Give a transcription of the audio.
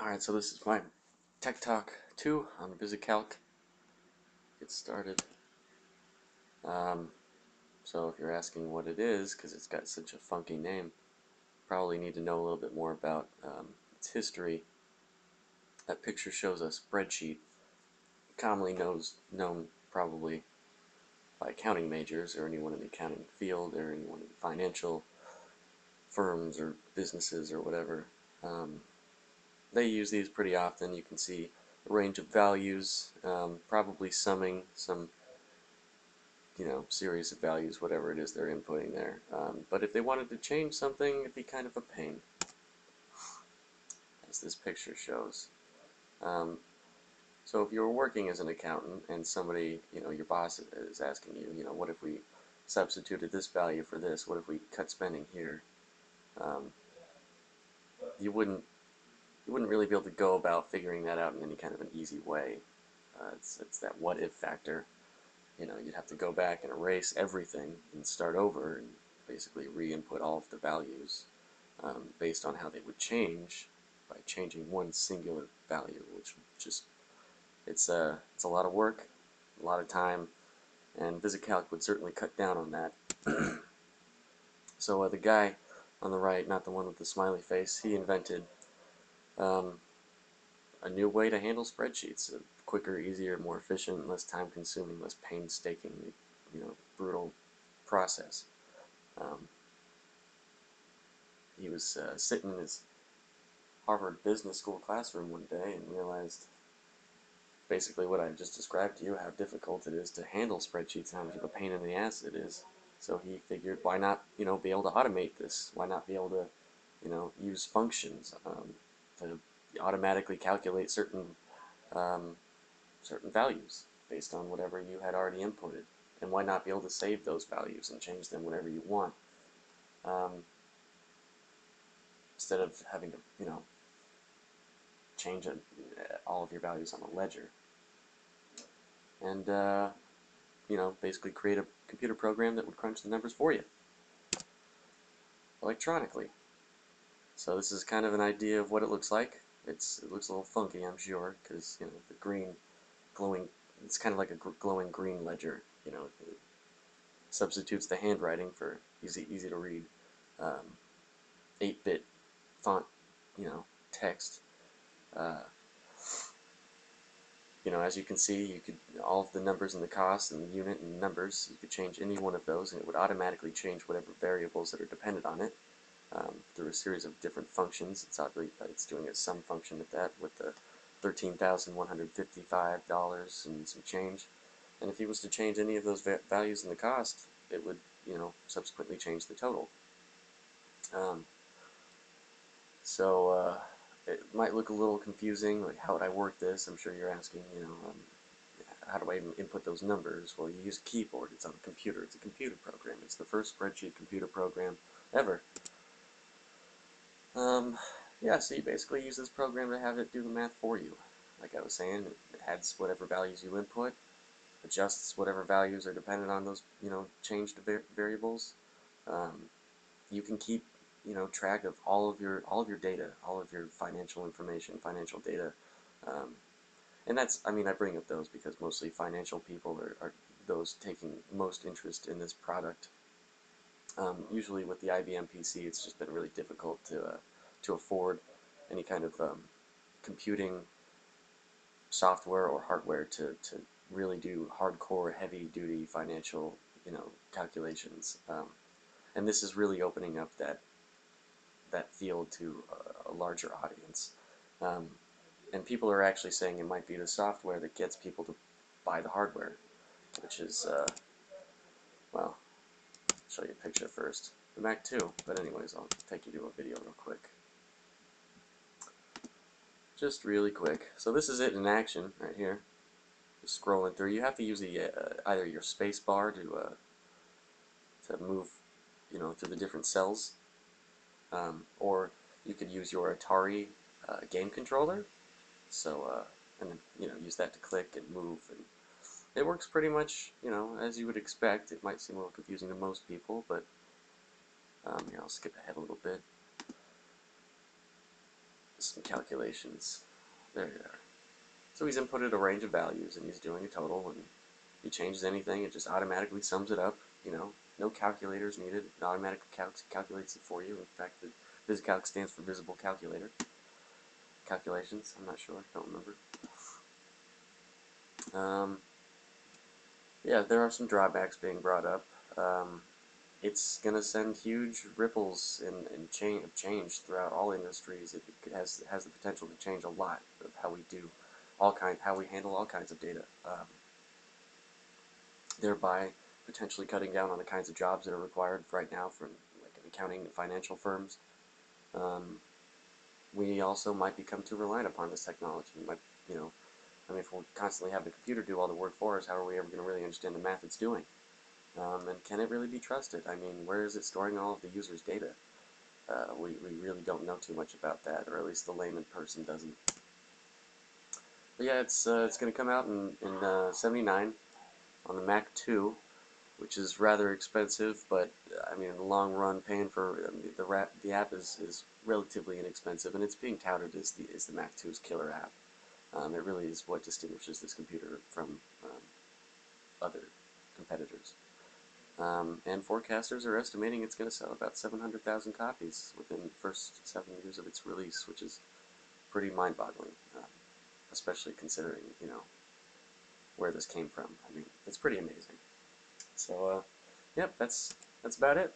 Alright, so this is my Tech Talk 2 on VisiCalc. Get started. Um, so if you're asking what it is, because it's got such a funky name, probably need to know a little bit more about its history. That picture shows a spreadsheet, commonly known probably by accounting majors or anyone in the accounting field or anyone in financial firms or businesses or whatever. They use these pretty often. You can see a range of values, probably summing some series of values, whatever it is they're inputting there. But if they wanted to change something, it'd be kind of a pain, as this picture shows. Um, so if you were working as an accountant and somebody, your boss is asking you, what if we substituted this value for this? What if we cut spending here? Um, you wouldn't really be able to go about figuring that out in any kind of an easy way. It's that what if factor. You'd have to go back and erase everything and start over and basically re-input all of the values based on how they would change by changing one singular value, which just it's a lot of work, a lot of time, and VisiCalc would certainly cut down on that. So the guy on the right, not the one with the smiley face, he invented a new way to handle spreadsheets. A quicker, easier, more efficient, less time-consuming, less painstaking, brutal process. He was sitting in his Harvard Business School classroom one day and realized basically what I just described to you, how difficult it is to handle spreadsheets, how much of a pain in the ass it is. So he figured, why not, be able to automate this? Why not be able to, use functions to automatically calculate certain values based on whatever you had already inputted? And why not be able to save those values and change them whenever you want? Instead of having to, change all of your values on a ledger. And, basically create a computer program that would crunch the numbers for you electronically. So this is kind of an idea of what it looks like. It looks a little funky, I'm sure, because, the green glowing, it's kind of like a glowing green ledger, it substitutes the handwriting for easy to read 8-bit font, text. As you can see, you could all of the numbers and the cost and the unit and numbers, you could change any one of those and it would automatically change whatever variables that are dependent on it through a series of different functions. It's doing a sum function at that with the $13,155 and some change. And if he was to change any of those values in the cost, it would, subsequently change the total. It might look a little confusing, like how would I work this? I'm sure you're asking, how do I even input those numbers? Well, you use a keyboard. It's on a computer. It's a computer program. It's the first spreadsheet computer program ever. Yeah, so you basically use this program to have it do the math for you. Like I was saying, it adds whatever values you input, adjusts whatever values are dependent on those, changed variables. You can keep track of all of your data, all of your financial information, financial data, and that's, I bring up those because mostly financial people are those taking most interest in this product. Usually with the IBM PC, it's just been really difficult to afford any kind of computing software or hardware to really do hardcore, heavy-duty financial calculations. And this is really opening up that field to a larger audience. And people are actually saying it might be the software that gets people to buy the hardware, which is, well, I'll show you a picture first. The Mac too, but anyways, I'll take you to a video real quick. Just really quick. So this is it in action right here. Just scrolling through. You have to use the either your space bar to move, through the different cells. Or you could use your Atari game controller, so and then use that to click and move, and it works pretty much as you would expect. It might seem a little confusing to most people, but here, I'll skip ahead a little bit. some calculations. There you are. So he's inputted a range of values and he's doing a total, and if he changes anything, it just automatically sums it up. You know, no calculators needed. It automatically calculates it for you. In fact, the VisiCalc stands for Visible Calculator. Calculations, I'm not sure, don't remember. Yeah, there are some drawbacks being brought up. It's going to send huge ripples in change throughout all industries. It has the potential to change a lot of how we do how we handle all kinds of data, thereby potentially cutting down on the kinds of jobs that are required right now from like accounting and financial firms. We also might become too reliant upon this technology. We might, you know, I mean, if we're constantly having the computer do all the work for us, how are we ever going to really understand the math it's doing? And can it really be trusted? I mean, where is it storing all of the user's data? We really don't know too much about that, or at least the layman person doesn't. But yeah, it's going to come out in '79 on the Mac 2, which is rather expensive, but I mean, in the long run, paying for the app is relatively inexpensive, and it's being touted as the Mac 2's killer app. It really is what distinguishes this computer from other competitors. And forecasters are estimating it's going to sell about 700,000 copies within the first 7 years of its release, which is pretty mind-boggling, especially considering, you know, where this came from. I mean, it's pretty amazing. So, yep, that's about it.